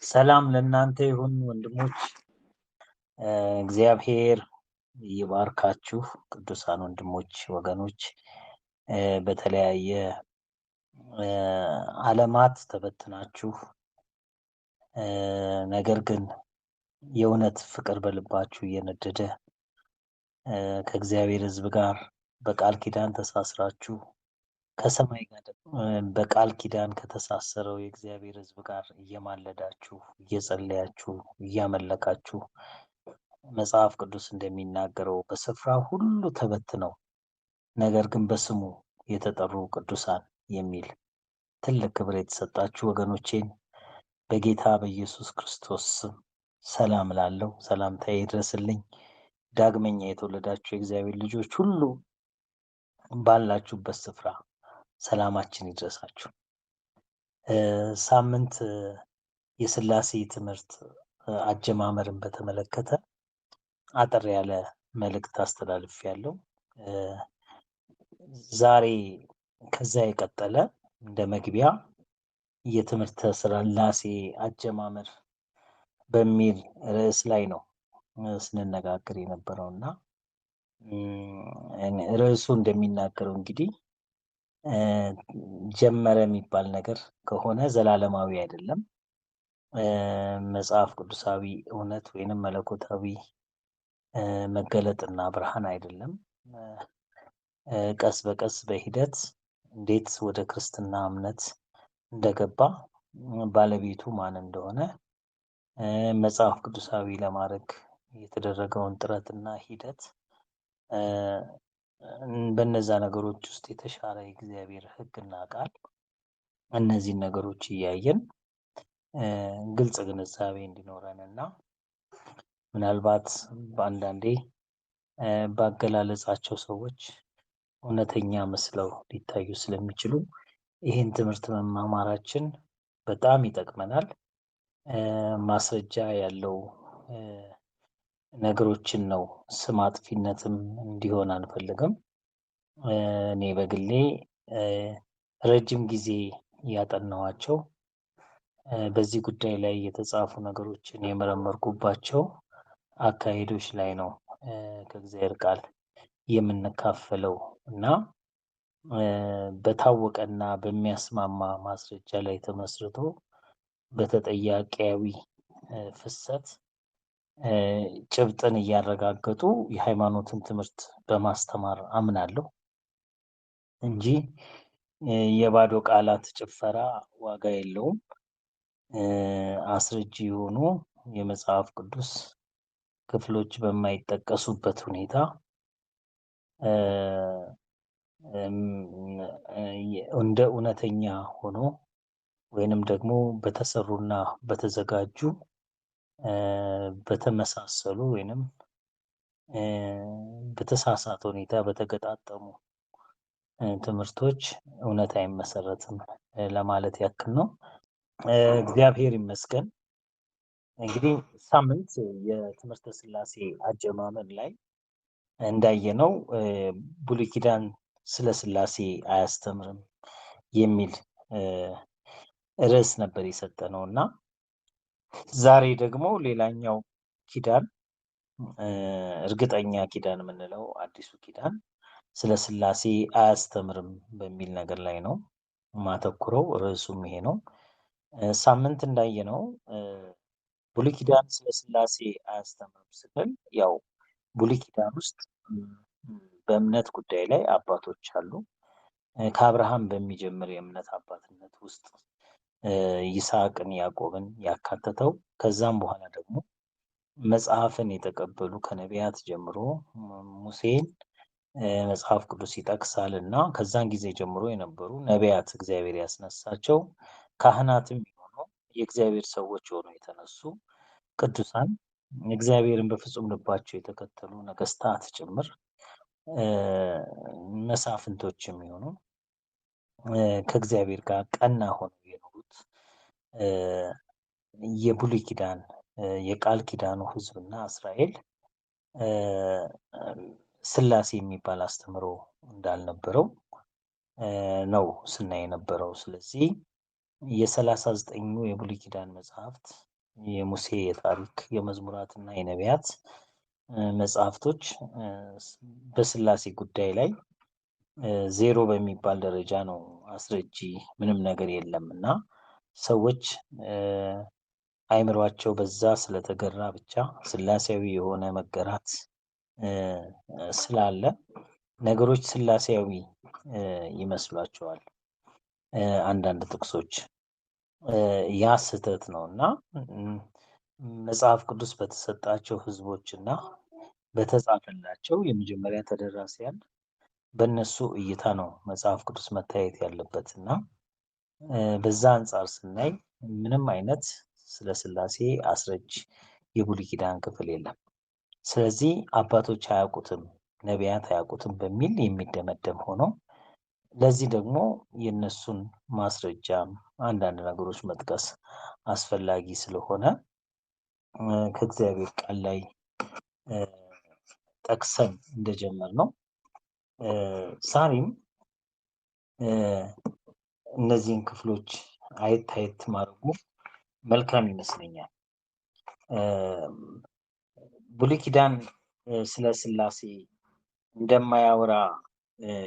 ሰላም ለእናንተ ይሁን ወንድሞች። እግዚአብሔር ይባርካችሁ ቅዱሳን ወንድሞች ወገኖች። በተለያየ ዓለማት ተበትናችሁ ነገር ግን የእውነት ፍቅር በልባችሁ እየነደደ ከእግዚአብሔር ሕዝብ ጋር በቃል ኪዳን ተሳስራችሁ ከሰማይ ጋር በቃል ኪዳን ከተሳሰረው የእግዚአብሔር ሕዝብ ጋር እየማለዳችሁ እየጸለያችሁ እያመለካችሁ መጽሐፍ ቅዱስ እንደሚናገረው በስፍራ ሁሉ ተበትነው ነገር ግን በስሙ የተጠሩ ቅዱሳን የሚል ትልቅ ክብር የተሰጣችሁ ወገኖቼን በጌታ በኢየሱስ ክርስቶስ ስም ሰላም ላለው ሰላምታዬ ይድረስልኝ። ዳግመኛ የተወለዳችሁ የእግዚአብሔር ልጆች ሁሉ ባላችሁበት ስፍራ ሰላማችን ይድረሳችሁ። ሳምንት የሥላሴ ትምህርት አጀማመርን በተመለከተ አጠር ያለ መልእክት አስተላልፌያለሁ። ዛሬ ከዛ የቀጠለ እንደ መግቢያ የትምህርተ ሥላሴ አጀማመር በሚል ርዕስ ላይ ነው ስንነጋገር የነበረውና ርዕሱ እንደሚናገረው እንግዲህ ጀመረ የሚባል ነገር ከሆነ ዘላለማዊ አይደለም፣ መጽሐፍ ቅዱሳዊ እውነት ወይንም መለኮታዊ መገለጥና ብርሃን አይደለም። ቀስ በቀስ በሂደት እንዴት ወደ ክርስትና እምነት እንደገባ ባለቤቱ ማን እንደሆነ መጽሐፍ ቅዱሳዊ ለማድረግ የተደረገውን ጥረትና ሂደት በነዛ ነገሮች ውስጥ የተሻለ የእግዚአብሔር ሕግና ቃል እነዚህን ነገሮች እያየን ግልጽ ግንዛቤ እንዲኖረንና ምናልባት በአንዳንዴ ባገላለጻቸው ሰዎች እውነተኛ መስለው ሊታዩ ስለሚችሉ ይህን ትምህርት መማማራችን በጣም ይጠቅመናል። ማስረጃ ያለው ነገሮችን ነው፣ ስም አጥፊነትም እንዲሆን አንፈልግም። እኔ በግሌ ረጅም ጊዜ ያጠናኋቸው በዚህ ጉዳይ ላይ የተጻፉ ነገሮችን የመረመርኩባቸው አካሄዶች ላይ ነው ከእግዚአብሔር ቃል የምንካፈለው እና በታወቀና በሚያስማማ ማስረጃ ላይ ተመስርቶ በተጠያቂያዊ ፍሰት ጭብጥን እያረጋገጡ የሃይማኖትን ትምህርት በማስተማር አምናለሁ እንጂ የባዶ ቃላት ጭፈራ ዋጋ የለውም። አስረጂ የሆኑ የመጽሐፍ ቅዱስ ክፍሎች በማይጠቀሱበት ሁኔታ እንደ እውነተኛ ሆኖ ወይንም ደግሞ በተሰሩና በተዘጋጁ በተመሳሰሉ ወይንም በተሳሳተ ሁኔታ በተገጣጠሙ ትምህርቶች እውነት አይመሰረትም ለማለት ያክል ነው። እግዚአብሔር ይመስገን። እንግዲህ ሳምንት የትምህርተ ሥላሴ አጀማመር ላይ እንዳየነው ብሉይ ኪዳን ስለ ሥላሴ አያስተምርም የሚል ርዕስ ነበር የሰጠነው እና ዛሬ ደግሞ ሌላኛው ኪዳን እርግጠኛ ኪዳን የምንለው አዲሱ ኪዳን ስለ ሥላሴ አያስተምርም በሚል ነገር ላይ ነው ማተኩረው። ርዕሱም ይሄ ነው። ሳምንት እንዳየነው ብሉይ ኪዳን ስለ ሥላሴ አያስተምርም ስንል ያው ብሉይ ኪዳን ውስጥ በእምነት ጉዳይ ላይ አባቶች አሉ። ከአብርሃም በሚጀምር የእምነት አባትነት ውስጥ ይስሐቅን ያዕቆብን ያካተተው ከዛም በኋላ ደግሞ መጽሐፍን የተቀበሉ ከነቢያት ጀምሮ ሙሴን መጽሐፍ ቅዱስ ይጠቅሳል እና ከዛን ጊዜ ጀምሮ የነበሩ ነቢያት እግዚአብሔር ያስነሳቸው ካህናትም የሆኑ የእግዚአብሔር ሰዎች ሆነው የተነሱ ቅዱሳን እግዚአብሔርን በፍጹም ልባቸው የተከተሉ ነገስታት ጭምር መሳፍንቶችም የሆኑ ከእግዚአብሔር ጋር ቀና ሆነው የኖሩት የብሉይ ኪዳን የቃል ኪዳኑ ሕዝብና እስራኤል ሥላሴ የሚባል አስተምሮ እንዳልነበረው ነው ስናይ የነበረው። ስለዚህ የ39ኙ የብሉይ ኪዳን መጽሐፍት የሙሴ የታሪክ የመዝሙራትና የነቢያት መጽሐፍቶች በስላሴ ጉዳይ ላይ ዜሮ በሚባል ደረጃ ነው አስረጂ ምንም ነገር የለም እና ሰዎች አይምሯቸው በዛ ስለተገራ ብቻ ስላሴያዊ የሆነ መገራት ስላለ ነገሮች ስላሴያዊ ይመስሏቸዋል። አንዳንድ ጥቅሶች ያ ስህተት ነው እና መጽሐፍ ቅዱስ በተሰጣቸው ሕዝቦች እና በተጻፈላቸው የመጀመሪያ ተደራሲያን በእነሱ እይታ ነው መጽሐፍ ቅዱስ መታየት ያለበት እና በዛ አንጻር ስናይ ምንም አይነት ስለ ስላሴ አስረጅ የብሉይ ኪዳን ክፍል የለም። ስለዚህ አባቶች አያውቁትም፣ ነቢያት አያውቁትም በሚል የሚደመደም ሆኖ ለዚህ ደግሞ የእነሱን ማስረጃ አንዳንድ ነገሮች መጥቀስ አስፈላጊ ስለሆነ ከእግዚአብሔር ቃል ላይ ጠቅሰን እንደጀመርነው ዛሬም እነዚህን ክፍሎች አየት አየት ማድረጉ መልካም ይመስለኛል። ብሉይ ኪዳን ስለ ስላሴ እንደማያወራ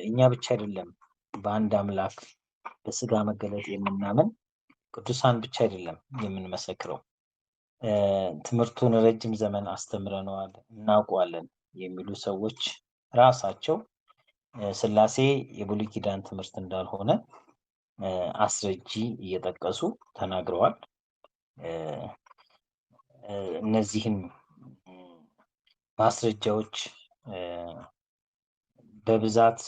እኛ ብቻ አይደለም በአንድ አምላክ በስጋ መገለጥ የምናምን ቅዱሳን ብቻ አይደለም የምንመሰክረው፣ ትምህርቱን ረጅም ዘመን አስተምረነዋል እናውቀዋለን የሚሉ ሰዎች ራሳቸው ስላሴ የብሉይ ኪዳን ትምህርት እንዳልሆነ አስረጂ እየጠቀሱ ተናግረዋል። እነዚህን ማስረጃዎች በብዛት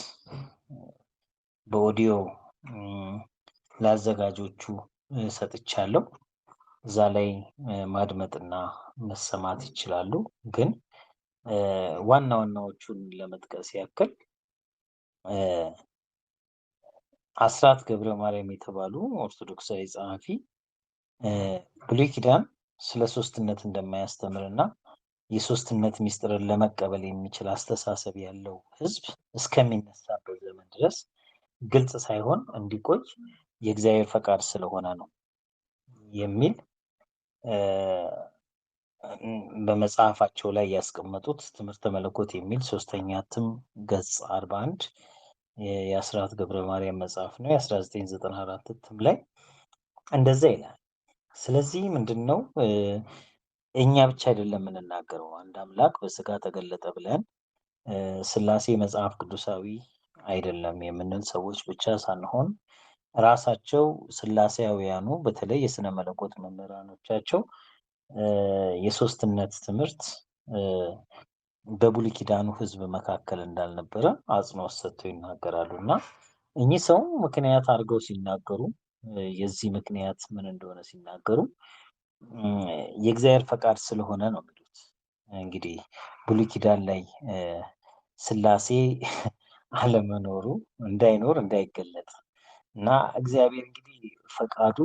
በኦዲዮ ለአዘጋጆቹ ሰጥቻለሁ። እዛ ላይ ማድመጥና መሰማት ይችላሉ። ግን ዋና ዋናዎቹን ለመጥቀስ ያክል አስራት ገብረ ማርያም የተባሉ ኦርቶዶክሳዊ ጸሐፊ ብሉይ ኪዳን ስለ ሶስትነት እንደማያስተምር እና የሶስትነት ሚስጥርን ለመቀበል የሚችል አስተሳሰብ ያለው ሕዝብ እስከሚነሳበት ዘመን ድረስ ግልጽ ሳይሆን እንዲቆይ የእግዚአብሔር ፈቃድ ስለሆነ ነው የሚል በመጽሐፋቸው ላይ ያስቀመጡት ትምህርተ መለኮት የሚል ሶስተኛ እትም ገጽ 41 የአስራት ገብረ ማርያም መጽሐፍ ነው። የ1994 እትም ላይ እንደዛ ይላል። ስለዚህ ምንድን ነው እኛ ብቻ አይደለም የምንናገረው፣ አንድ አምላክ በስጋ ተገለጠ ብለን ስላሴ መጽሐፍ ቅዱሳዊ አይደለም የምንል ሰዎች ብቻ ሳንሆን ራሳቸው ስላሴያውያኑ በተለይ የስነ መለኮት መምህራኖቻቸው የሶስትነት ትምህርት በብሉይ ኪዳኑ ሕዝብ መካከል እንዳልነበረ አጽንኦት ሰጥተው ይናገራሉ እና እኚህ ሰው ምክንያት አድርገው ሲናገሩ የዚህ ምክንያት ምን እንደሆነ ሲናገሩ የእግዚአብሔር ፈቃድ ስለሆነ ነው የሚሉት። እንግዲህ ብሉይ ኪዳን ላይ ስላሴ አለመኖሩ እንዳይኖር እንዳይገለጥ እና እግዚአብሔር እንግዲህ ፈቃዱ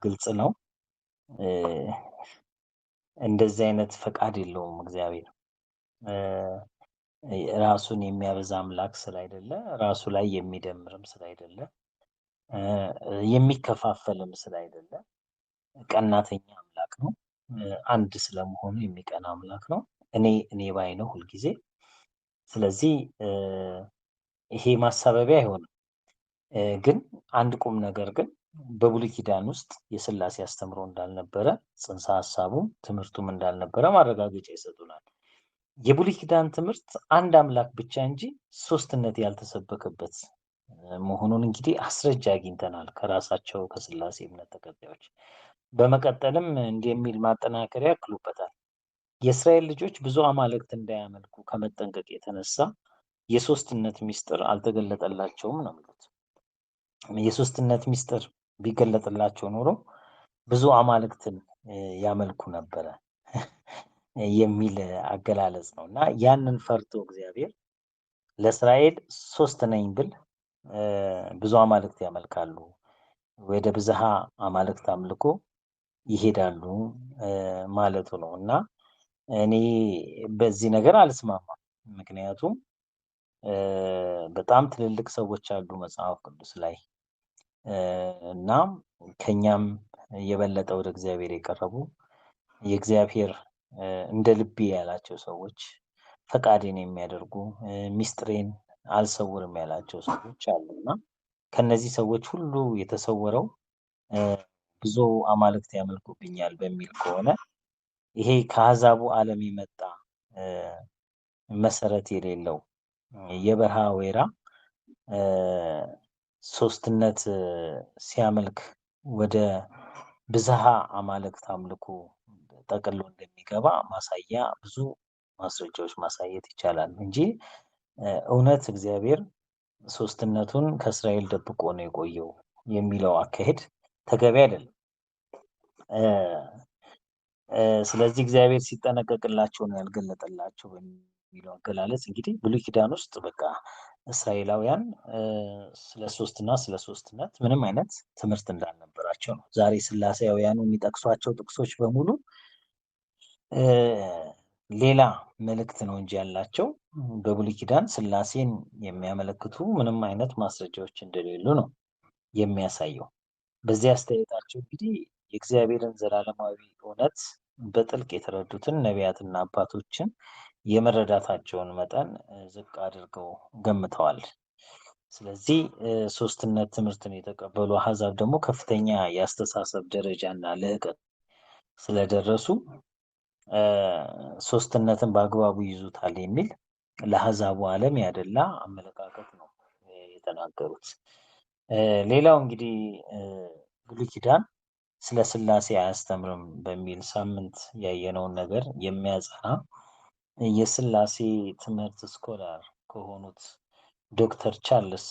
ግልጽ ነው። እንደዚህ አይነት ፈቃድ የለውም እግዚአብሔር ራሱን የሚያበዛ አምላክ ስላይደለ፣ ራሱ ላይ የሚደምርም ስላይደለ፣ የሚከፋፈልም ስላይደለ ቀናተኛ አምላክ ነው። አንድ ስለመሆኑ የሚቀና አምላክ ነው። እኔ ባይ ነው ሁልጊዜ። ስለዚህ ይሄ ማሳበቢያ አይሆንም። ግን አንድ ቁም ነገር ግን በብሉይ ኪዳን ውስጥ የስላሴ አስተምሮ እንዳልነበረ ጽንሰ ሀሳቡም ትምህርቱም እንዳልነበረ ማረጋገጫ ይሰጡናል። የብሉይ ኪዳን ትምህርት አንድ አምላክ ብቻ እንጂ ሶስትነት ያልተሰበከበት መሆኑን እንግዲህ አስረጃ አግኝተናል ከራሳቸው ከስላሴ እምነት ተከታዮች። በመቀጠልም እንዲህ የሚል ማጠናከሪያ ያክሉበታል። የእስራኤል ልጆች ብዙ አማልክት እንዳያመልኩ ከመጠንቀቅ የተነሳ የሶስትነት ሚስጥር አልተገለጠላቸውም ነው የሚሉት። የሶስትነት ሚስጥር ቢገለጥላቸው ኖሮ ብዙ አማልክትን ያመልኩ ነበረ የሚል አገላለጽ ነው እና ያንን ፈርቶ እግዚአብሔር ለእስራኤል ሶስት ነኝ ብል ብዙ አማልክት ያመልካሉ፣ ወደ ብዝሃ አማልክት አምልኮ ይሄዳሉ ማለቱ ነው እና እኔ በዚህ ነገር አልስማማም። ምክንያቱም በጣም ትልልቅ ሰዎች አሉ መጽሐፍ ቅዱስ ላይ እና ከኛም የበለጠ ወደ እግዚአብሔር የቀረቡ የእግዚአብሔር እንደ ልቤ ያላቸው ሰዎች፣ ፈቃዴን የሚያደርጉ ሚስጥሬን አልሰውርም ያላቸው ሰዎች አሉና ከነዚህ ሰዎች ሁሉ የተሰወረው ብዙ አማልክት ያመልኩብኛል በሚል ከሆነ ይሄ ከአሕዛቡ ዓለም የመጣ መሰረት የሌለው የበረሃ ወይራ ሶስትነት ሲያመልክ ወደ ብዝሃ አማልክት አምልኮ ጠቅሎ እንደሚገባ ማሳያ ብዙ ማስረጃዎች ማሳየት ይቻላል እንጂ እውነት እግዚአብሔር ሶስትነቱን ከእስራኤል ደብቆ ነው የቆየው የሚለው አካሄድ ተገቢ አይደለም። ስለዚህ እግዚአብሔር ሲጠነቀቅላቸው ነው ያልገለጠላቸው በሚለው አገላለጽ እንግዲህ ብሉይ ኪዳን ውስጥ በቃ እስራኤላውያን ስለ ሶስትና ስለ ሶስትነት ምንም አይነት ትምህርት እንዳልነበራቸው ነው። ዛሬ ስላሴያውያኑ የሚጠቅሷቸው ጥቅሶች በሙሉ ሌላ መልእክት ነው እንጂ ያላቸው በብሉይ ኪዳን ስላሴን የሚያመለክቱ ምንም አይነት ማስረጃዎች እንደሌሉ ነው የሚያሳየው። በዚህ አስተያየታቸው እንግዲህ የእግዚአብሔርን ዘላለማዊ እውነት በጥልቅ የተረዱትን ነቢያትና አባቶችን የመረዳታቸውን መጠን ዝቅ አድርገው ገምተዋል። ስለዚህ ሶስትነት ትምህርትን የተቀበሉ አሕዛብ ደግሞ ከፍተኛ የአስተሳሰብ ደረጃና ልህቀት ስለደረሱ ሶስትነትን በአግባቡ ይዙታል የሚል ለአሕዛቡ ዓለም ያደላ አመለካከት ነው የተናገሩት። ሌላው እንግዲህ ብሉይ ኪዳን ስለ ስላሴ አያስተምርም በሚል ሳምንት ያየነውን ነገር የሚያጸና የስላሴ ትምህርት ስኮላር ከሆኑት ዶክተር ቻርልስ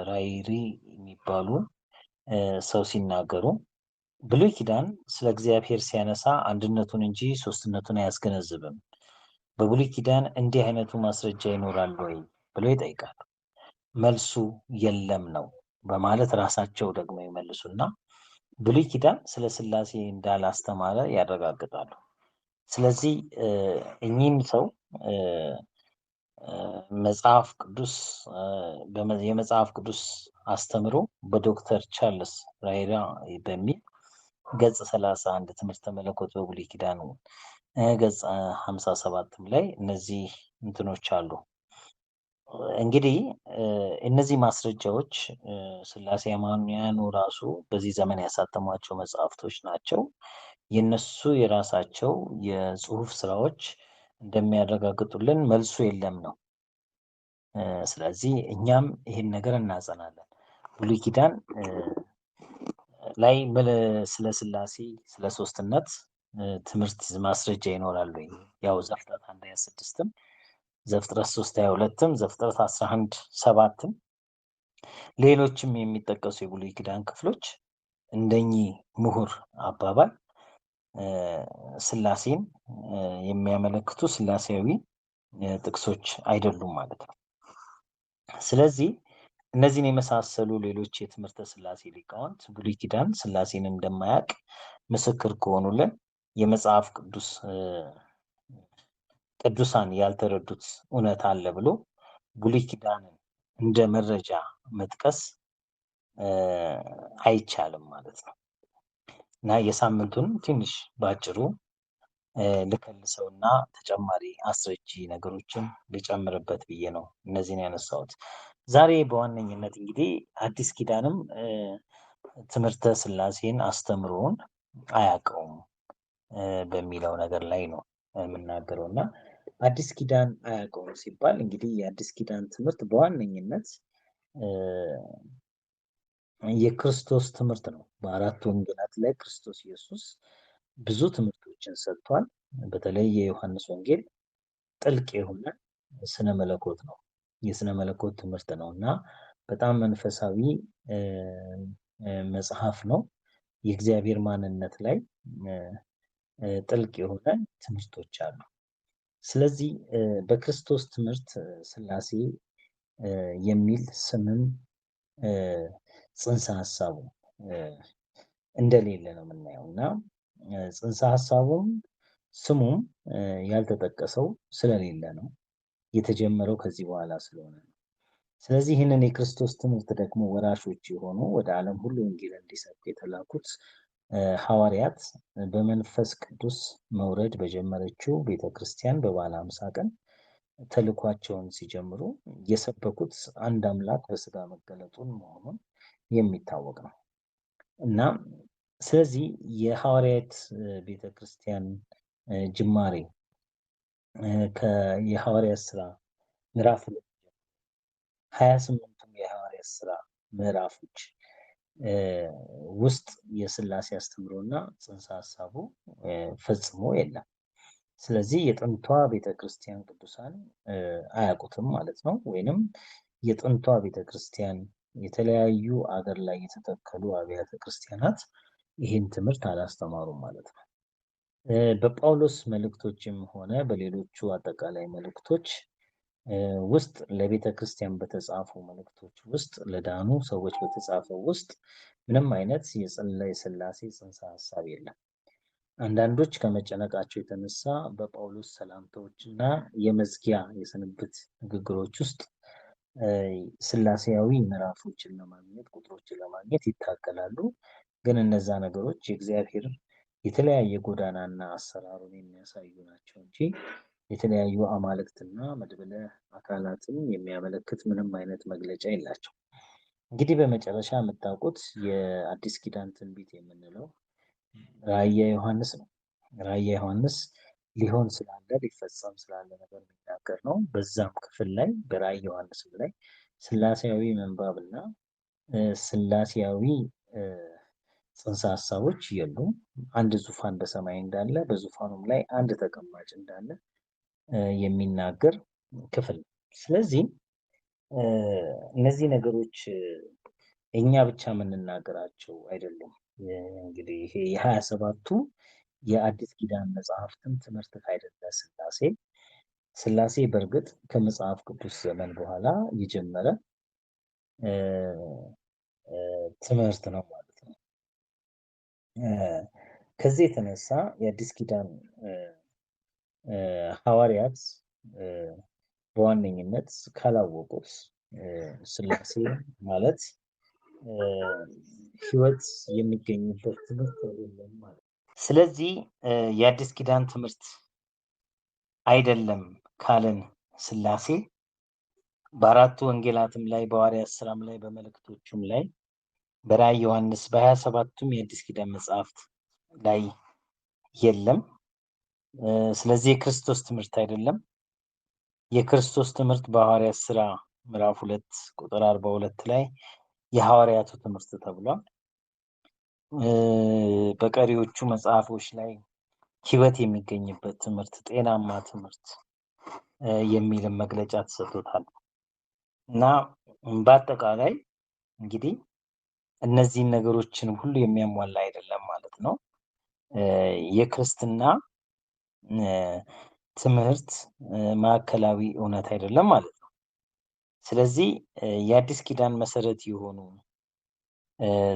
ራይሪ የሚባሉ ሰው ሲናገሩ ብሉይ ኪዳን ስለ እግዚአብሔር ሲያነሳ አንድነቱን እንጂ ሶስትነቱን አያስገነዝብም። በብሉይ ኪዳን እንዲህ አይነቱ ማስረጃ ይኖራል ወይ ብለው ይጠይቃሉ። መልሱ የለም ነው በማለት ራሳቸው ደግሞ ይመልሱና ብሉይ ኪዳን ስለ ስላሴ እንዳላስተማረ ያረጋግጣሉ። ስለዚህ እኚህም ሰው የመጽሐፍ ቅዱስ አስተምሮ በዶክተር ቻርልስ ራይራ በሚል ገጽ 31 ትምህርተ መለኮት በብሉይ ኪዳን ገጽ 57ም ላይ እነዚህ እንትኖች አሉ። እንግዲህ እነዚህ ማስረጃዎች ስላሴ አማንያኑ ራሱ በዚህ ዘመን ያሳተሟቸው መጽሐፍቶች ናቸው። የነሱ የራሳቸው የጽሁፍ ስራዎች እንደሚያረጋግጡልን መልሱ የለም ነው። ስለዚህ እኛም ይህን ነገር እናጸናለን። ብሉይ ኪዳን ላይ ስለ ስላሴ ስለ ሶስትነት ትምህርት ማስረጃ ይኖራል ወይ? ያው ዘፍጥረት 1:26ም ዘፍጥረት 3:22ም ዘፍጥረት 11:7ም ሌሎችም የሚጠቀሱ የብሉይ ኪዳን ክፍሎች እንደኚህ ምሁር አባባል ስላሴን የሚያመለክቱ ስላሴያዊ ጥቅሶች አይደሉም ማለት ነው። ስለዚህ እነዚህን የመሳሰሉ ሌሎች የትምህርተ ስላሴ ሊቃውንት ብሉይ ኪዳን ስላሴን እንደማያውቅ ምስክር ከሆኑልን የመጽሐፍ ቅዱስ ቅዱሳን ያልተረዱት እውነት አለ ብሎ ብሉይ ኪዳንን እንደ መረጃ መጥቀስ አይቻልም ማለት ነው። እና የሳምንቱን ትንሽ ባጭሩ ልከልሰውና ተጨማሪ አስረጂ ነገሮችን ልጨምርበት ብዬ ነው እነዚህን ያነሳሁት። ዛሬ በዋነኝነት እንግዲህ አዲስ ኪዳንም ትምህርተ ስላሴን አስተምሮውን አያውቀውም በሚለው ነገር ላይ ነው የምናገረው። እና አዲስ ኪዳን አያውቀውም ሲባል እንግዲህ የአዲስ ኪዳን ትምህርት በዋነኝነት የክርስቶስ ትምህርት ነው። በአራት ወንጌላት ላይ ክርስቶስ ኢየሱስ ብዙ ትምህርቶችን ሰጥቷል። በተለይ የዮሐንስ ወንጌል ጥልቅ የሆነ ስነ መለኮት ነው፣ የስነ መለኮት ትምህርት ነው እና በጣም መንፈሳዊ መጽሐፍ ነው። የእግዚአብሔር ማንነት ላይ ጥልቅ የሆነ ትምህርቶች አሉ። ስለዚህ በክርስቶስ ትምህርት ስላሴ የሚል ስምም ጽንሰ ሀሳቡ እንደሌለ ነው የምናየው እና ጽንሰ ሀሳቡም ስሙም ያልተጠቀሰው ስለሌለ ነው፣ የተጀመረው ከዚህ በኋላ ስለሆነ ነው። ስለዚህ ይህንን የክርስቶስ ትምህርት ደግሞ ወራሾች የሆኑ ወደ ዓለም ሁሉ ወንጌል እንዲሰብኩ የተላኩት ሐዋርያት በመንፈስ ቅዱስ መውረድ በጀመረችው ቤተክርስቲያን በበዓለ ሃምሳ ቀን ተልኳቸውን ሲጀምሩ የሰበኩት አንድ አምላክ በስጋ መገለጡን መሆኑን የሚታወቅ ነው እና ስለዚህ የሐዋርያት ቤተክርስቲያን ጅማሬ የሐዋርያት ስራ ምዕራፍ 28ቱም የሐዋርያት ስራ ምዕራፎች ውስጥ የሥላሴ አስተምሮና ጽንሰ ሐሳቡ ፈጽሞ የለም። ስለዚህ የጥንቷ ቤተክርስቲያን ቅዱሳን አያውቁትም ማለት ነው። ወይንም የጥንቷ ቤተክርስቲያን የተለያዩ አገር ላይ የተተከሉ አብያተ ክርስቲያናት ይህን ትምህርት አላስተማሩም ማለት ነው። በጳውሎስ መልእክቶችም ሆነ በሌሎቹ አጠቃላይ መልእክቶች ውስጥ ለቤተ ክርስቲያን በተጻፉ መልእክቶች ውስጥ ለዳኑ ሰዎች በተጻፈው ውስጥ ምንም አይነት የሥላሴ ጽንሰ ሐሳብ የለም። አንዳንዶች ከመጨነቃቸው የተነሳ በጳውሎስ ሰላምታዎች እና የመዝጊያ የስንብት ንግግሮች ውስጥ ሥላሴያዊ ምዕራፎችን ለማግኘት ቁጥሮችን ለማግኘት ይታገላሉ። ግን እነዛ ነገሮች የእግዚአብሔር የተለያየ ጎዳናና አሰራሩን የሚያሳዩ ናቸው እንጂ የተለያዩ አማልክትና መድብለ አካላትን የሚያመለክት ምንም አይነት መግለጫ የላቸው። እንግዲህ በመጨረሻ የምታውቁት የአዲስ ኪዳን ትንቢት የምንለው ራእየ ዮሐንስ ነው። ራእየ ዮሐንስ ሊሆን ስላለ ሊፈጸም ስላለ ነገር የሚናገር ነው። በዛም ክፍል ላይ በራእየ ዮሐንስም ላይ ሥላሴያዊ ምንባብና ሥላሴያዊ ጽንሰ ሐሳቦች የሉም። አንድ ዙፋን በሰማይ እንዳለ በዙፋኑም ላይ አንድ ተቀማጭ እንዳለ የሚናገር ክፍል ነው። ስለዚህ እነዚህ ነገሮች እኛ ብቻ የምንናገራቸው አይደሉም። እንግዲህ ይሄ የ27ቱ የአዲስ ኪዳን መጽሐፍትም ትምህርት አይደለ ሥላሴ በእርግጥ ከመጽሐፍ ቅዱስ ዘመን በኋላ የጀመረ ትምህርት ነው ማለት ነው። ከዚህ የተነሳ የአዲስ ኪዳን ሐዋርያት በዋነኝነት ካላወቁት ሥላሴ ማለት ሕይወት የሚገኝበት ትምህርት አይደለም ማለት ነው። ስለዚህ የአዲስ ኪዳን ትምህርት አይደለም ካልን ሥላሴ በአራቱ ወንጌላትም ላይ በሐዋርያት ሥራም ላይ በመልእክቶቹም ላይ በራእየ ዮሐንስ በ27ቱም የአዲስ ኪዳን መጽሐፍት ላይ የለም። ስለዚህ የክርስቶስ ትምህርት አይደለም። የክርስቶስ ትምህርት በሐዋርያት ሥራ ምዕራፍ 2 ቁጥር 42 ላይ የሐዋርያቱ ትምህርት ተብሏል። በቀሪዎቹ መጽሐፎች ላይ ሕይወት የሚገኝበት ትምህርት፣ ጤናማ ትምህርት የሚልም መግለጫ ተሰጥቶታል እና በአጠቃላይ እንግዲህ እነዚህን ነገሮችን ሁሉ የሚያሟላ አይደለም ማለት ነው። የክርስትና ትምህርት ማዕከላዊ እውነት አይደለም ማለት ነው። ስለዚህ የአዲስ ኪዳን መሰረት የሆኑ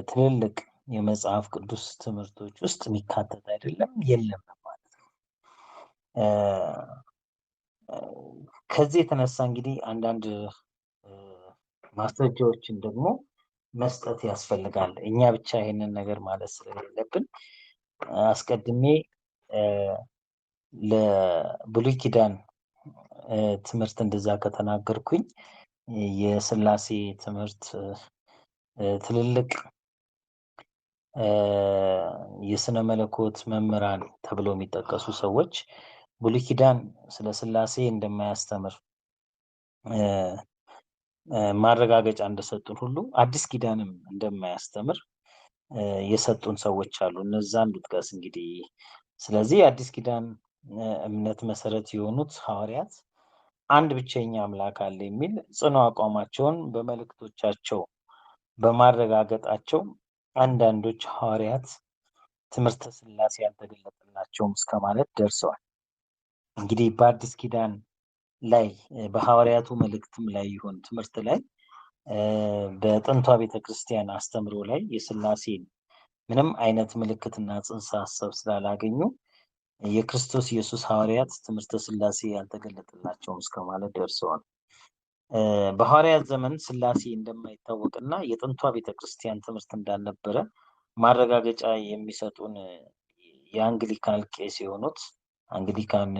ትልልቅ የመጽሐፍ ቅዱስ ትምህርቶች ውስጥ የሚካተት አይደለም፣ የለም ማለት ነው። ከዚህ የተነሳ እንግዲህ አንዳንድ ማስረጃዎችን ደግሞ መስጠት ያስፈልጋል። እኛ ብቻ ይሄንን ነገር ማለት ስለሌለብን አስቀድሜ ለብሉይ ኪዳን ትምህርት እንደዛ ከተናገርኩኝ የሥላሴ ትምህርት ትልልቅ የስነ መለኮት መምህራን ተብለው የሚጠቀሱ ሰዎች ብሉይ ኪዳን ስለ ሥላሴ እንደማያስተምር ማረጋገጫ እንደሰጡን ሁሉ አዲስ ኪዳንም እንደማያስተምር የሰጡን ሰዎች አሉ። እነዛን ልጥቀስ እንግዲህ። ስለዚህ የአዲስ ኪዳን እምነት መሰረት የሆኑት ሐዋርያት አንድ ብቸኛ አምላክ አለ የሚል ጽኑ አቋማቸውን በመልእክቶቻቸው በማረጋገጣቸው አንዳንዶች ሐዋርያት ትምህርተ ሥላሴ ያልተገለጠላቸውም እስከ ማለት ደርሰዋል። እንግዲህ በአዲስ ኪዳን ላይ በሐዋርያቱ መልእክትም ላይ ይሆን ትምህርት ላይ በጥንቷ ቤተክርስቲያን አስተምሮ ላይ የሥላሴን ምንም አይነት ምልክትና ጽንሰ ሐሳብ ስላላገኙ የክርስቶስ ኢየሱስ ሐዋርያት ትምህርተ ሥላሴ ያልተገለጠላቸውም እስከ ማለት ደርሰዋል። በሐዋርያት ዘመን ሥላሴ እንደማይታወቅና የጥንቷ ቤተክርስቲያን ትምህርት እንዳልነበረ ማረጋገጫ የሚሰጡን የአንግሊካን ቄስ የሆኑት አንግሊካን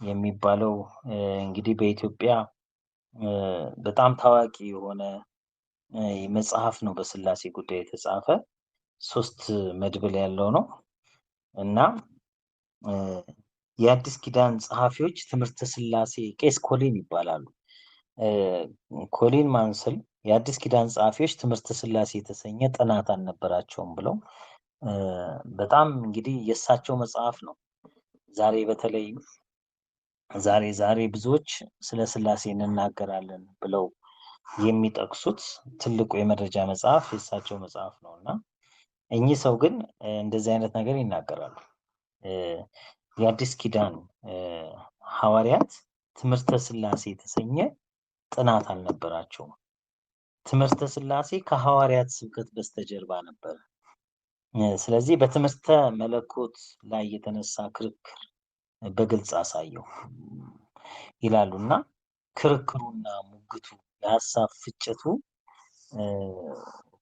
የሚባለው እንግዲህ በኢትዮጵያ በጣም ታዋቂ የሆነ መጽሐፍ ነው። በስላሴ ጉዳይ የተጻፈ 3 መድብል ያለው ነው እና የአዲስ ኪዳን ጸሐፊዎች ትምህርተ ስላሴ ቄስ ኮሊን ይባላሉ። ኮሊን ማንስል የአዲስ ኪዳን ጸሐፊዎች ትምህርተ ስላሴ የተሰኘ ጥናት አልነበራቸውም ብለው በጣም እንግዲህ የእሳቸው መጽሐፍ ነው። ዛሬ በተለይ ዛሬ ብዙዎች ስለ ስላሴ እንናገራለን ብለው የሚጠቅሱት ትልቁ የመረጃ መጽሐፍ የእሳቸው መጽሐፍ ነው እና እኚህ ሰው ግን እንደዚህ አይነት ነገር ይናገራሉ። የአዲስ ኪዳን ሐዋርያት ትምህርተ ስላሴ የተሰኘ ጥናት አልነበራቸውም። ትምህርተ ስላሴ ከሐዋርያት ስብከት በስተጀርባ ነበር። ስለዚህ በትምህርተ መለኮት ላይ የተነሳ ክርክር በግልጽ አሳየው ይላሉ እና ክርክሩና ሙግቱ የሀሳብ ፍጭቱ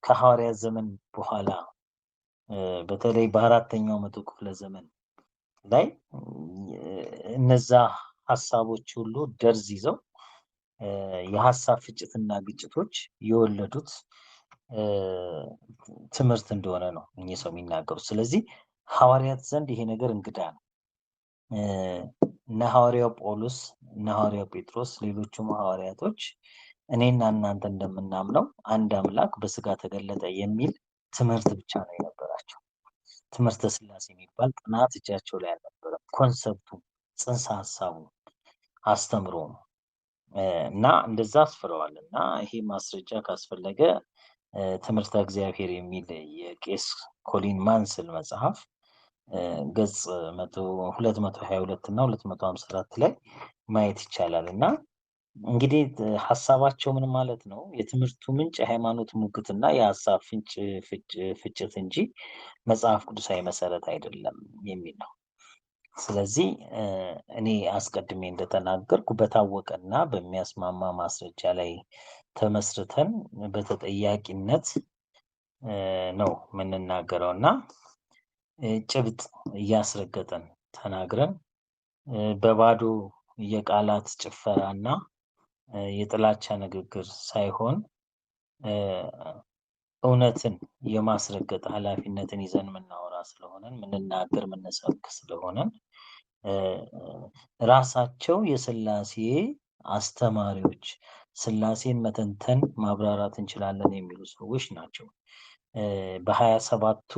ከሐዋርያት ዘመን በኋላ በተለይ በአራተኛው መቶ ክፍለ ዘመን ላይ እነዛ ሀሳቦች ሁሉ ደርዝ ይዘው የሀሳብ ፍጭትና ግጭቶች የወለዱት ትምህርት እንደሆነ ነው እኚህ ሰው የሚናገሩት። ስለዚህ ሐዋርያት ዘንድ ይሄ ነገር እንግዳ ነው። እነ ሐዋርያው ጳውሎስ፣ እነ ሐዋርያው ጴጥሮስ፣ ሌሎቹም ሐዋርያቶች እኔና እናንተ እንደምናምነው አንድ አምላክ በስጋ ተገለጠ የሚል ትምህርት ብቻ ነው የነበራቸው። ትምህርተ ስላሴ የሚባል ጥናት እጃቸው ላይ አልነበረም። ኮንሰፕቱ፣ ጽንሰ ሀሳቡ፣ አስተምሮ ነው እና እንደዛ አስፍረዋል እና ይሄ ማስረጃ ካስፈለገ ትምህርተ እግዚአብሔር የሚል የቄስ ኮሊን ማንስል መጽሐፍ ገጽ 222 እና 254 ላይ ማየት ይቻላል። እና እንግዲህ ሀሳባቸው ምን ማለት ነው? የትምህርቱ ምንጭ የሃይማኖት ሙግትና የሀሳብ ፍጭት እንጂ መጽሐፍ ቅዱሳዊ መሰረት አይደለም የሚል ነው። ስለዚህ እኔ አስቀድሜ እንደተናገርኩ በታወቀና በሚያስማማ ማስረጃ ላይ ተመስርተን በተጠያቂነት ነው የምንናገረው እና ጭብጥ እያስረገጠን ተናግረን በባዶ የቃላት ጭፈራና የጥላቻ ንግግር ሳይሆን እውነትን የማስረገጥ ኃላፊነትን ይዘን የምናወራ ስለሆነን የምንናገር የምንሰብክ ስለሆነን ራሳቸው የስላሴ አስተማሪዎች ስላሴን መተንተን ማብራራት እንችላለን የሚሉ ሰዎች ናቸው በ27ቱ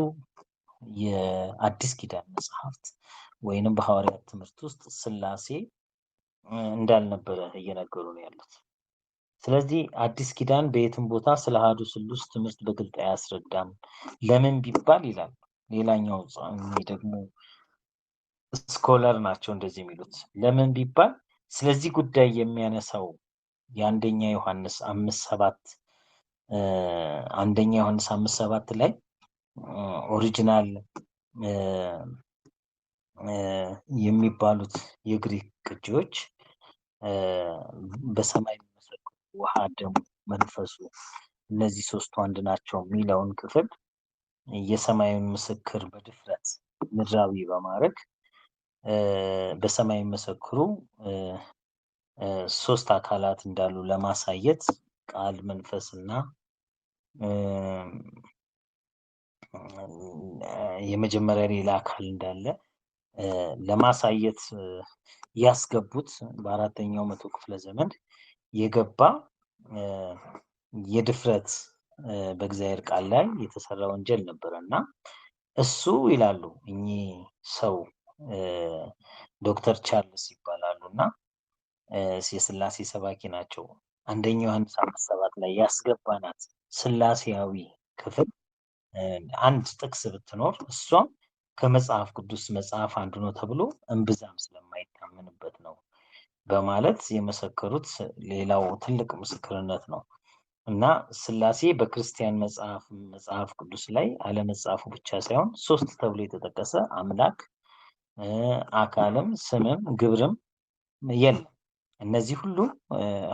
የአዲስ ኪዳን መጽሐፍት ወይንም በሐዋርያት ትምህርት ውስጥ ስላሴ እንዳልነበረ እየነገሩ ነው ያሉት። ስለዚህ አዲስ ኪዳን በየትም ቦታ ስለ አሐዱ ሥሉስ ትምህርት በግልጥ አያስረዳም። ለምን ቢባል ይላል ሌላኛው ደግሞ ስኮለር ናቸው እንደዚህ የሚሉት። ለምን ቢባል ስለዚህ ጉዳይ የሚያነሳው የአንደኛ ዮሐንስ 5:7 አንደኛ ዮሐንስ 5:7 ላይ ኦሪጂናል የሚባሉት የግሪክ ቅጂዎች በሰማይ የሚመሰክሩ ውሃ፣ ደሙ፣ መንፈሱ እነዚህ ሶስቱ አንድ ናቸው የሚለውን ክፍል የሰማዩን ምስክር በድፍረት ምድራዊ በማድረግ በሰማይ የሚመሰክሩ 3 አካላት እንዳሉ ለማሳየት ቃል፣ መንፈስና የመጀመሪያ ሌላ አካል እንዳለ ለማሳየት ያስገቡት በአራተኛው መቶ ክፍለ ዘመን የገባ የድፍረት በእግዚአብሔር ቃል ላይ የተሰራ ወንጀል ነበረ እና እሱ ይላሉ እኚህ ሰው ዶክተር ቻርልስ ይባላሉ እና የስላሴ ሰባኪ ናቸው። አንደኛ ዮሐንስ 5:7 ላይ ያስገባናት ስላሴያዊ ክፍል አንድ ጥቅስ ብትኖር እሷም ከመጽሐፍ ቅዱስ መጽሐፍ አንዱ ነው ተብሎ እምብዛም ስለማይታመንበት ነው በማለት የመሰከሩት ሌላው ትልቅ ምስክርነት ነው እና ስላሴ በክርስቲያን መጽሐፍ ቅዱስ ላይ አለመጻፉ ብቻ ሳይሆን 3 ተብሎ የተጠቀሰ አምላክ አካልም ስምም ግብርም የለም። እነዚህ ሁሉ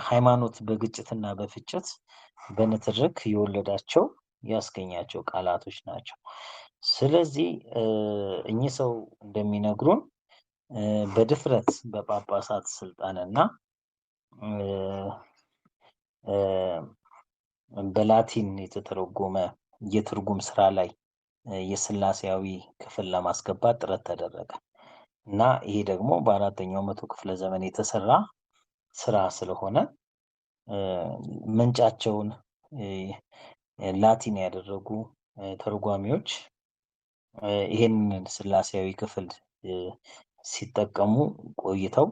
ሃይማኖት በግጭትና በፍጭት በንትርክ የወለዳቸው ያስገኛቸው ቃላቶች ናቸው። ስለዚህ እኚህ ሰው እንደሚነግሩን በድፍረት በጳጳሳት ስልጣንና በላቲን የተተረጎመ የትርጉም ስራ ላይ የስላሴያዊ ክፍል ለማስገባት ጥረት ተደረገ እና ይሄ ደግሞ በአራተኛው መቶ ክፍለ ዘመን የተሰራ ስራ ስለሆነ ምንጫቸውን ላቲን ያደረጉ ተርጓሚዎች ይሄንን ስላሴያዊ ክፍል ሲጠቀሙ ቆይተው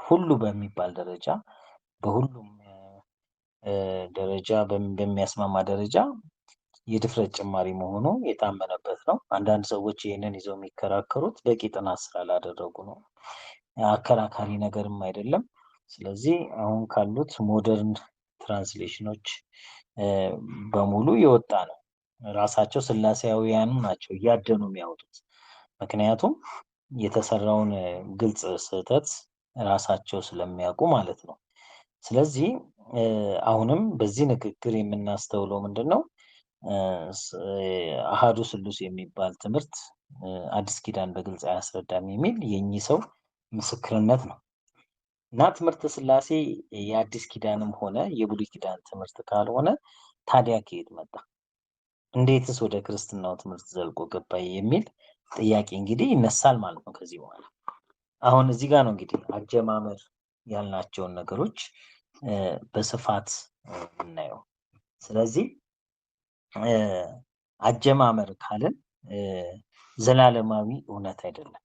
ሁሉ በሚባል ደረጃ በሁሉም ደረጃ በሚያስማማ ደረጃ የድፍረት ጭማሪ መሆኑ የታመነበት ነው። አንዳንድ ሰዎች ይህንን ይዘው የሚከራከሩት በቂ ጥናት ስላላደረጉ ነው። አከራካሪ ነገርም አይደለም። ስለዚህ አሁን ካሉት ሞደርን ትራንስሌሽኖች በሙሉ የወጣ ነው። ራሳቸው ስላሴያውያኑ ናቸው እያደኑ የሚያወጡት። ምክንያቱም የተሰራውን ግልጽ ስህተት ራሳቸው ስለሚያውቁ ማለት ነው። ስለዚህ አሁንም በዚህ ንግግር የምናስተውለው ምንድን ነው? አሃዱ ስሉስ የሚባል ትምህርት አዲስ ኪዳን በግልጽ አያስረዳም የሚል የእኚህ ሰው ምስክርነት ነው። እና ትምህርተ ስላሴ የአዲስ ኪዳንም ሆነ የብሉይ ኪዳን ትምህርት ካልሆነ ታዲያ ከየት መጣ? እንዴትስ ወደ ክርስትናው ትምህርት ዘልቆ ገባ? የሚል ጥያቄ እንግዲህ ይነሳል ማለት ነው ከዚህ በኋላ። አሁን እዚህ ጋር ነው እንግዲህ አጀማመር ያልናቸውን ነገሮች በስፋት የምናየው። ስለዚህ አጀማመር ካልን ዘላለማዊ እውነት አይደለም።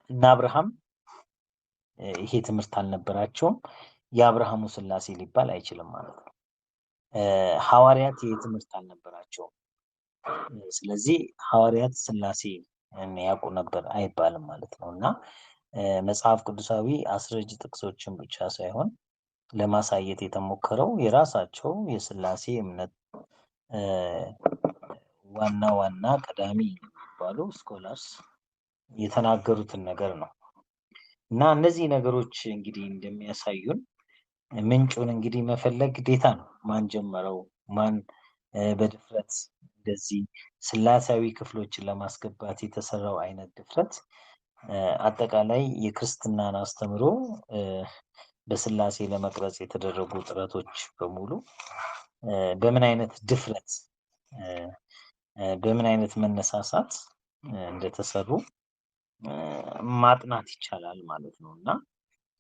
እና አብርሃም ይሄ ትምህርት አልነበራቸውም። የአብርሃሙ ስላሴ ሊባል አይችልም ማለት ነው። ሐዋርያት ይሄ ትምህርት አልነበራቸውም። ስለዚህ ሐዋርያት ስላሴ ያውቁ ነበር አይባልም ማለት ነው። እና መጽሐፍ ቅዱሳዊ አስረጅ ጥቅሶችን ብቻ ሳይሆን ለማሳየት የተሞከረው የራሳቸው የስላሴ እምነት ዋና ዋና ቀዳሚ የሚባሉ ስኮላርስ የተናገሩትን ነገር ነው። እና እነዚህ ነገሮች እንግዲህ እንደሚያሳዩን ምንጩን እንግዲህ መፈለግ ግዴታ ነው። ማን ጀመረው? ማን በድፍረት እንደዚህ ስላሴያዊ ክፍሎችን ለማስገባት የተሰራው አይነት ድፍረት አጠቃላይ የክርስትናን አስተምሮ በስላሴ ለመቅረጽ የተደረጉ ጥረቶች በሙሉ በምን አይነት ድፍረት በምን አይነት መነሳሳት እንደተሰሩ ማጥናት ይቻላል ማለት ነው። እና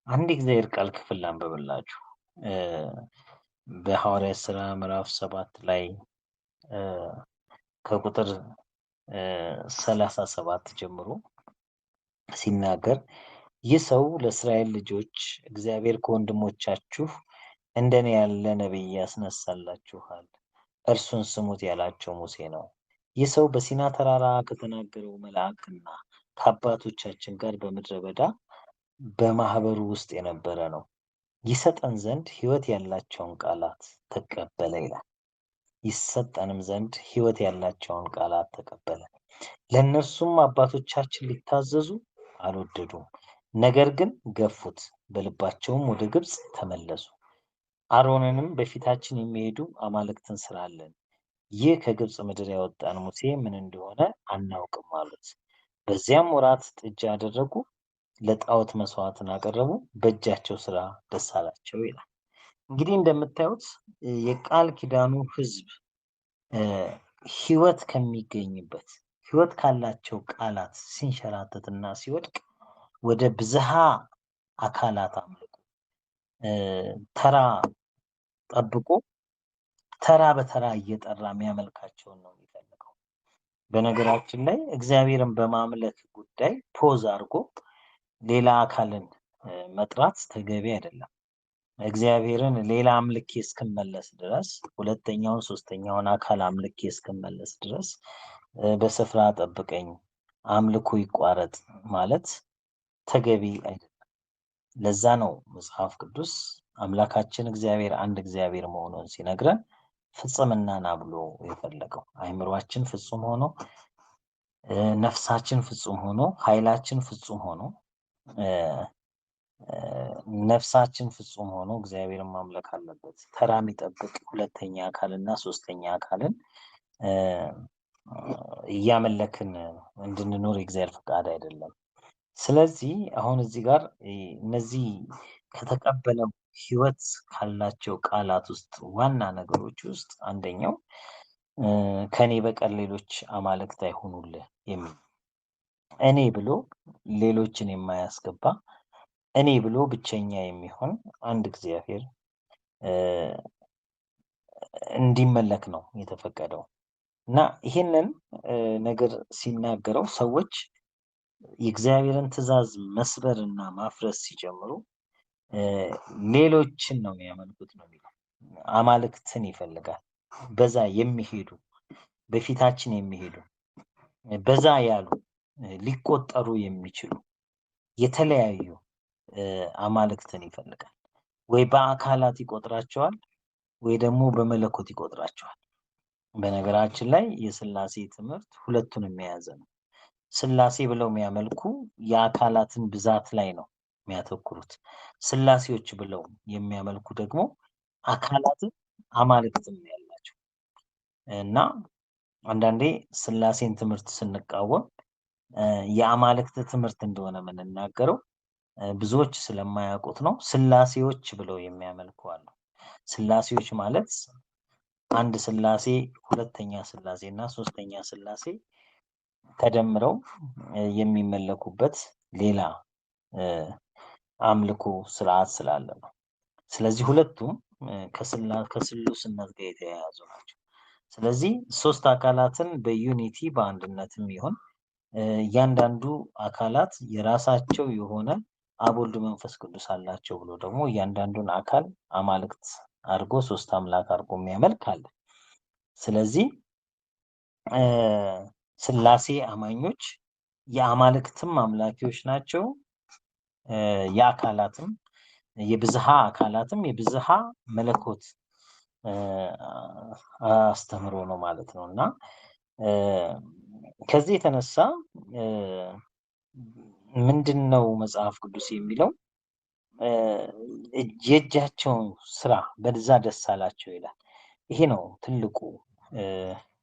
አንድ እግዚአብሔር ቃል ክፍል ላንብብላችሁ። በሐዋርያት ሥራ ምዕራፍ 7 ላይ ከቁጥር 37 ጀምሮ ሲናገር ይህ ሰው ለእስራኤል ልጆች እግዚአብሔር ከወንድሞቻችሁ እንደኔ ያለ ነቢይ ያስነሳላችኋል፣ እርሱን ስሙት ያላቸው ሙሴ ነው። ይህ ሰው በሲና ተራራ ከተናገረው መልአክና ከአባቶቻችን ጋር በምድረ በዳ በማህበሩ ውስጥ የነበረ ነው። ይሰጠን ዘንድ ሕይወት ያላቸውን ቃላት ተቀበለ ይላል። ይሰጠንም ዘንድ ሕይወት ያላቸውን ቃላት ተቀበለ። ለእነርሱም አባቶቻችን ሊታዘዙ አልወደዱም፣ ነገር ግን ገፉት፣ በልባቸውም ወደ ግብፅ ተመለሱ። አሮንንም በፊታችን የሚሄዱ አማልክትን ስራለን፣ ይህ ከግብፅ ምድር ያወጣን ሙሴ ምን እንደሆነ አናውቅም አሉት። በዚያም ወራት ጥጃ አደረጉ፣ ለጣዖት መስዋዕትን አቀረቡ፣ በእጃቸው ስራ ደስ አላቸው ይላል። እንግዲህ እንደምታዩት የቃል ኪዳኑ ሕዝብ ሕይወት ከሚገኝበት ሕይወት ካላቸው ቃላት ሲንሸራተትና ሲወድቅ ወደ ብዝሃ አካላት አምልኮ ተራ ጠብቆ ተራ በተራ እየጠራ የሚያመልካቸውን ነው የሚፈልገው። በነገራችን ላይ እግዚአብሔርን በማምለክ ጉዳይ ፖዝ አድርጎ ሌላ አካልን መጥራት ተገቢ አይደለም። እግዚአብሔርን ሌላ አምልኬ እስክመለስ ድረስ ሁለተኛውን ሶስተኛውን አካል አምልኬ እስክመለስ ድረስ በስፍራ ጠብቀኝ፣ አምልኮ ይቋረጥ ማለት ተገቢ አይደለም። ለዛ ነው መጽሐፍ ቅዱስ አምላካችን እግዚአብሔር አንድ እግዚአብሔር መሆኑን ሲነግረን ፍጽምናን ብሎ የፈለገው። አእምሯችን ፍጹም ሆኖ፣ ነፍሳችን ፍጹም ሆኖ፣ ኃይላችን ፍጹም ሆኖ ነፍሳችን ፍጹም ሆኖ እግዚአብሔርን ማምለክ አለበት። ተራ የሚጠብቅ ሁለተኛ አካል እና ሶስተኛ አካልን እያመለክን እንድንኖር የእግዚአብሔር ፈቃድ አይደለም። ስለዚህ አሁን እዚህ ጋር እነዚህ ከተቀበለው ሕይወት ካላቸው ቃላት ውስጥ ዋና ነገሮች ውስጥ አንደኛው ከኔ በቀር ሌሎች አማልክት አይሁኑልህ የሚል እኔ ብሎ ሌሎችን የማያስገባ እኔ ብሎ ብቸኛ የሚሆን አንድ እግዚአብሔር እንዲመለክ ነው የተፈቀደው እና ይህንን ነገር ሲናገረው ሰዎች የእግዚአብሔርን ትእዛዝ መስበር እና ማፍረስ ሲጀምሩ ሌሎችን ነው የሚያመልኩት ነው የሚለው። አማልክትን ይፈልጋል። በዛ የሚሄዱ በፊታችን የሚሄዱ በዛ ያሉ ሊቆጠሩ የሚችሉ የተለያዩ አማልክትን ይፈልጋል። ወይ በአካላት ይቆጥራቸዋል ወይ ደግሞ በመለኮት ይቆጥራቸዋል። በነገራችን ላይ የስላሴ ትምህርት ሁለቱንም የያዘ ነው። ስላሴ ብለው የሚያመልኩ የአካላትን ብዛት ላይ ነው የሚያተኩሩት። ስላሴዎች ብለው የሚያመልኩ ደግሞ አካላትን አማልክትም ያላቸው እና አንዳንዴ ስላሴን ትምህርት ስንቃወም የአማልክት ትምህርት እንደሆነ የምንናገረው ብዙዎች ስለማያውቁት ነው። ስላሴዎች ብለው የሚያመልኩ አሉ። ስላሴዎች ማለት አንድ ስላሴ፣ ሁለተኛ ስላሴ እና ሶስተኛ ስላሴ ተደምረው የሚመለኩበት ሌላ አምልኮ ስርዓት ስላለ ነው። ስለዚህ ሁለቱም ከስሉስነት ጋር የተያያዙ ናቸው። ስለዚህ ሶስት አካላትን በዩኒቲ በአንድነትም ይሁን እያንዳንዱ አካላት የራሳቸው የሆነ አብ ወልድ መንፈስ ቅዱስ አላቸው ብሎ ደግሞ እያንዳንዱን አካል አማልክት አድርጎ ሶስት አምላክ አድርጎ የሚያመልክ አለ። ስለዚህ ስላሴ አማኞች የአማልክትም አምላኪዎች ናቸው። የአካላትም የብዝሃ አካላትም የብዝሃ መለኮት አስተምሮ ነው ማለት ነው እና ከዚህ የተነሳ ምንድን ነው መጽሐፍ ቅዱስ የሚለው የእጃቸውን ስራ በዛ ደስ አላቸው ይላል። ይሄ ነው ትልቁ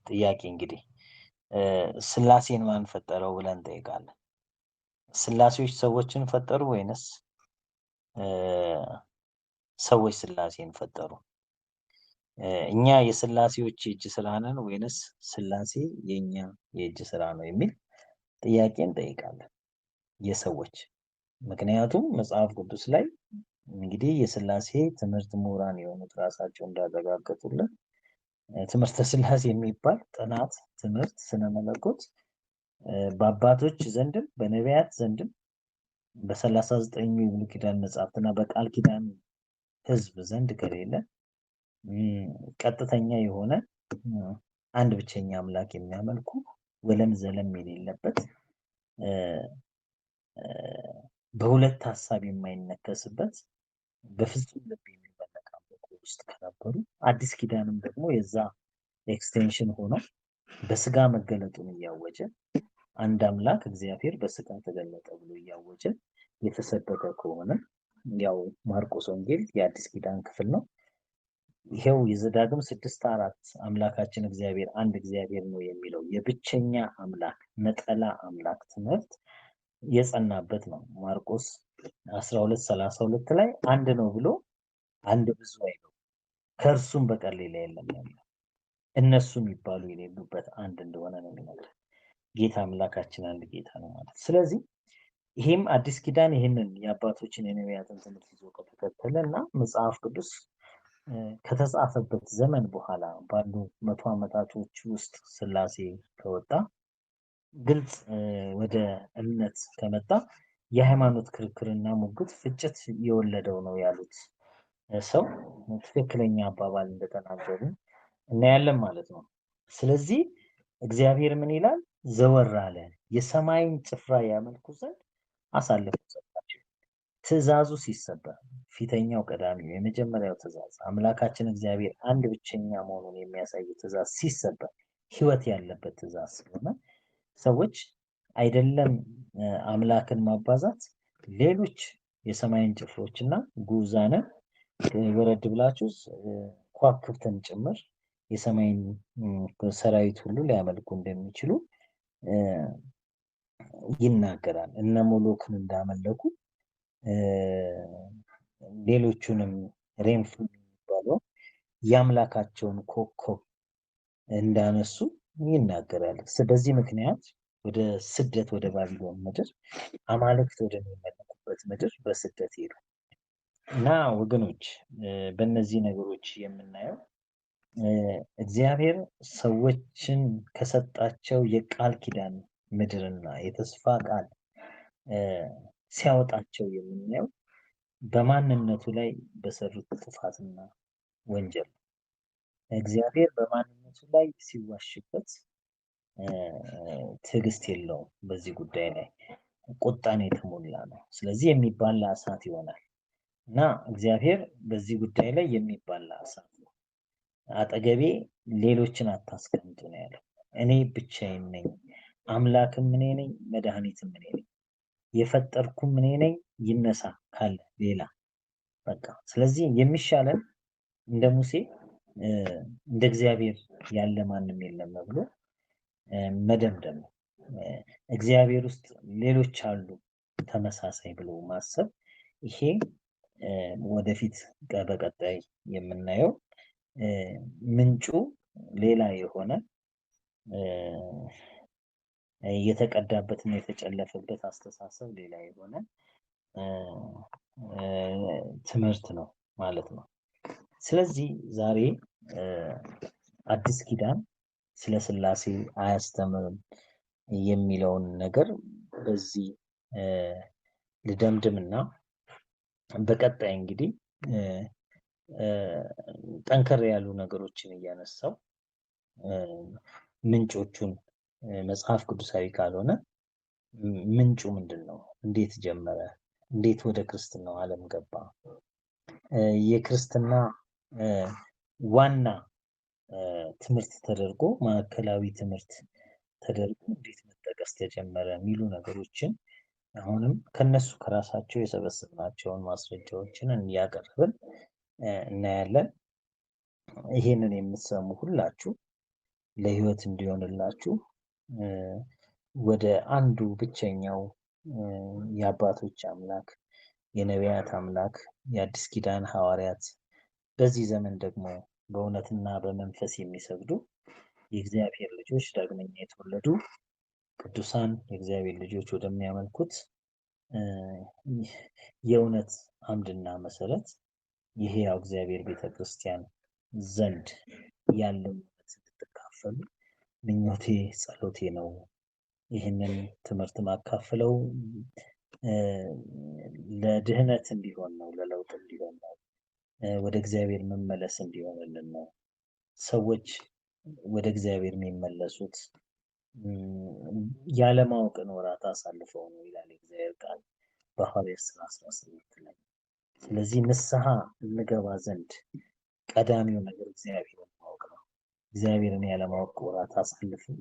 ጥያቄ። እንግዲህ ስላሴን ማን ፈጠረው ብለን እንጠይቃለን። ስላሴዎች ሰዎችን ፈጠሩ ወይንስ ሰዎች ስላሴን ፈጠሩ? እኛ የስላሴዎች የእጅ ስራ ነን ወይንስ ስላሴ የኛ የእጅ ስራ ነው የሚል ጥያቄ እንጠይቃለን የሰዎች። ምክንያቱም መጽሐፍ ቅዱስ ላይ እንግዲህ የስላሴ ትምህርት ምሁራን የሆኑት ራሳቸው እንዳረጋገጡልን ትምህርተ ስላሴ የሚባል ጥናት ትምህርት ስነ መለኮት በአባቶች ዘንድም በነቢያት ዘንድም በ39 የብሉይ ኪዳን መጽሐፍትና በቃል ኪዳን ሕዝብ ዘንድ ከሌለ ቀጥተኛ የሆነ አንድ ብቸኛ አምላክ የሚያመልኩ ወለም ዘለም የሌለበት በሁለት ሀሳብ የማይነከስበት በፍጹም ልብ የሚመለክ አምልኮ ውስጥ ከነበሩ አዲስ ኪዳንም ደግሞ የዛ ኤክስቴንሽን ሆኖ በስጋ መገለጡን እያወጀ አንድ አምላክ እግዚአብሔር በስጋ ተገለጠ ብሎ እያወጀ የተሰበከ ከሆነ ያው ማርቆስ ወንጌል የአዲስ ኪዳን ክፍል ነው። ይሄው የዘዳግም 6:4 አምላካችን እግዚአብሔር አንድ እግዚአብሔር ነው የሚለው የብቸኛ አምላክ ነጠላ አምላክ ትምህርት የጸናበት ነው። ማርቆስ 12:32 ላይ አንድ ነው ብሎ አንድ ብዙ አይለው ከእርሱም በቀር ሌላ የለም ያለው እነሱ የሚባሉ የሌሉበት አንድ እንደሆነ ነው የሚነግረን። ጌታ አምላካችን አንድ ጌታ ነው ማለት። ስለዚህ ይሄም አዲስ ኪዳን ይህንን የአባቶችን የነቢያትን ትምህርት ይዞ ከተከተለ እና መጽሐፍ ቅዱስ ከተጻፈበት ዘመን በኋላ ባሉ 100 ዓመታቶች ውስጥ ስላሴ ከወጣ ግልጽ ወደ እምነት ከመጣ የሃይማኖት ክርክርና ሙግት ፍጭት የወለደው ነው ያሉት ሰው ትክክለኛ አባባል እንደተናገሩ እናያለን ማለት ነው። ስለዚህ እግዚአብሔር ምን ይላል? ዘወር አለ፣ የሰማይን ጭፍራ ያመልኩ ዘንድ አሳልፎ ሰጣቸው። ትእዛዙ ሲሰበር ፊተኛው ቀዳሚው የመጀመሪያው ትእዛዝ አምላካችን እግዚአብሔር አንድ ብቸኛ መሆኑን የሚያሳይ ትእዛዝ ሲሰበር ሕይወት ያለበት ትእዛዝ ስለሆነ ሰዎች አይደለም አምላክን ማባዛት ሌሎች የሰማይን ጭፍሮችና ጉዛነ ወረድ ብላችሁ ከዋክብትን ጭምር የሰማይን ሰራዊት ሁሉ ሊያመልኩ እንደሚችሉ ይናገራል። እነ ሞሎክን እንዳመለኩ ሌሎቹንም ሬምፍ የሚባለው የአምላካቸውን ኮከብ እንዳነሱ ይናገራል። በዚህ ምክንያት ወደ ስደት ወደ ባቢሎን ምድር አማልክት ወደሚመለኩበት ምድር በስደት ሄዱ እና ወገኖች በእነዚህ ነገሮች የምናየው እግዚአብሔር ሰዎችን ከሰጣቸው የቃል ኪዳን ምድርና የተስፋ ቃል ሲያወጣቸው የምናየው በማንነቱ ላይ በሰሩት ጥፋትና ወንጀል። እግዚአብሔር በማንነቱ ላይ ሲዋሽበት ትዕግስት የለውም። በዚህ ጉዳይ ላይ ቁጣን የተሞላ ነው። ስለዚህ የሚባላ እሳት ይሆናል እና እግዚአብሔር በዚህ ጉዳይ ላይ የሚባላ እሳት ነው። አጠገቤ ሌሎችን አታስቀምጡ ነው ያለው። እኔ ብቻዬን ነኝ፣ አምላክም እኔ ነኝ፣ መድኃኒትም እኔ ነኝ፣ የፈጠርኩም እኔ ነኝ፣ ይነሳ ካለ ሌላ በቃ። ስለዚህ የሚሻለን እንደ ሙሴ እንደ እግዚአብሔር ያለ ማንም የለም ብሎ መደምደም ነው። እግዚአብሔር ውስጥ ሌሎች አሉ ተመሳሳይ ብሎ ማሰብ፣ ይሄ ወደፊት በቀጣይ የምናየው ምንጩ ሌላ የሆነ የተቀዳበትና የተጨለፈበት አስተሳሰብ ሌላ የሆነ ትምህርት ነው ማለት ነው። ስለዚህ ዛሬ አዲስ ኪዳን ስለ ሥላሴ አያስተምርም የሚለውን ነገር በዚህ ልደምድምና በቀጣይ እንግዲህ ጠንከር ያሉ ነገሮችን እያነሳው ምንጮቹን መጽሐፍ ቅዱሳዊ ካልሆነ ምንጩ ምንድን ነው? እንዴት ጀመረ? እንዴት ወደ ክርስትናው ዓለም ገባ? የክርስትና ዋና ትምህርት ተደርጎ ማዕከላዊ ትምህርት ተደርጎ እንዴት መጠቀስ ተጀመረ የሚሉ ነገሮችን አሁንም ከነሱ ከራሳቸው የሰበሰብናቸውን ማስረጃዎችን እያቀረብን እናያለን። ይሄንን የምትሰሙ ሁላችሁ ለሕይወት እንዲሆንላችሁ ወደ አንዱ ብቸኛው የአባቶች አምላክ የነቢያት አምላክ የአዲስ ኪዳን ሐዋርያት በዚህ ዘመን ደግሞ በእውነትና በመንፈስ የሚሰግዱ የእግዚአብሔር ልጆች ዳግመኛ የተወለዱ ቅዱሳን የእግዚአብሔር ልጆች ወደሚያመልኩት የእውነት አምድና መሰረት የሕያው እግዚአብሔር ቤተ ክርስቲያን ዘንድ ያለው እንድትካፈሉ ምኞቴ ጸሎቴ ነው። ይህንን ትምህርት ማካፍለው ለድህነት እንዲሆን ነው፣ ለለውጥ እንዲሆን ነው፣ ወደ እግዚአብሔር መመለስ እንዲሆንልን ነው። ሰዎች ወደ እግዚአብሔር የሚመለሱት ያለማወቅን ወራት አሳልፈው ነው ይላል የእግዚአብሔር ቃል በሐዋርያት ሥራ 18 ላይ። ስለዚህ ንስሐ እንገባ ዘንድ ቀዳሚው ነገር እግዚአብሔርን ማወቅ ነው። እግዚአብሔርን ያለማወቅ ወራት አሳልፈው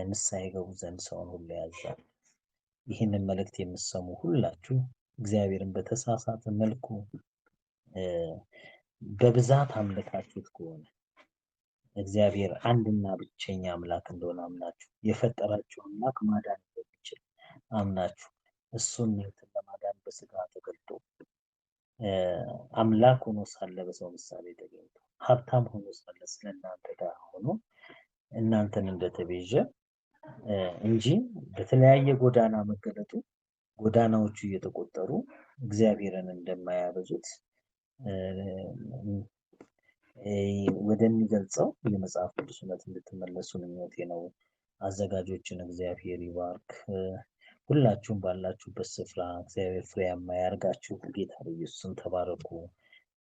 ንስሐ ይገቡ ዘንድ ሰውን ሁሉ ያዛል። ይህንን መልእክት የምትሰሙ ሁላችሁ እግዚአብሔርን በተሳሳተ መልኩ በብዛት አምልካችሁት ከሆነ እግዚአብሔር አንድና ብቸኛ አምላክ እንደሆነ አምናችሁ የፈጠራችሁ አምላክ ማዳን እንደሚችል አምናችሁ እሱን ለማዳን በስጋ ተገልጦ አምላክ ሆኖ ሳለ በሰው ምሳሌ ተገኝቶ ሀብታም ሆኖ ሳለ ስለ እናንተ ጋር ሆኖ እናንተን እንደተቤዠ እንጂ በተለያየ ጎዳና መገለጡ ጎዳናዎቹ እየተቆጠሩ እግዚአብሔርን እንደማያበዙት ወደሚገልጸው የመጽሐፍ ቅዱስ እውነት እንድትመለሱ ምኞቴ ነው። አዘጋጆችን እግዚአብሔር ይባርክ። ሁላችሁም ባላችሁበት ስፍራ እግዚአብሔር ፍሬያማ ያርጋችሁ። ጌታ በኢየሱስ ስም ተባረኩ።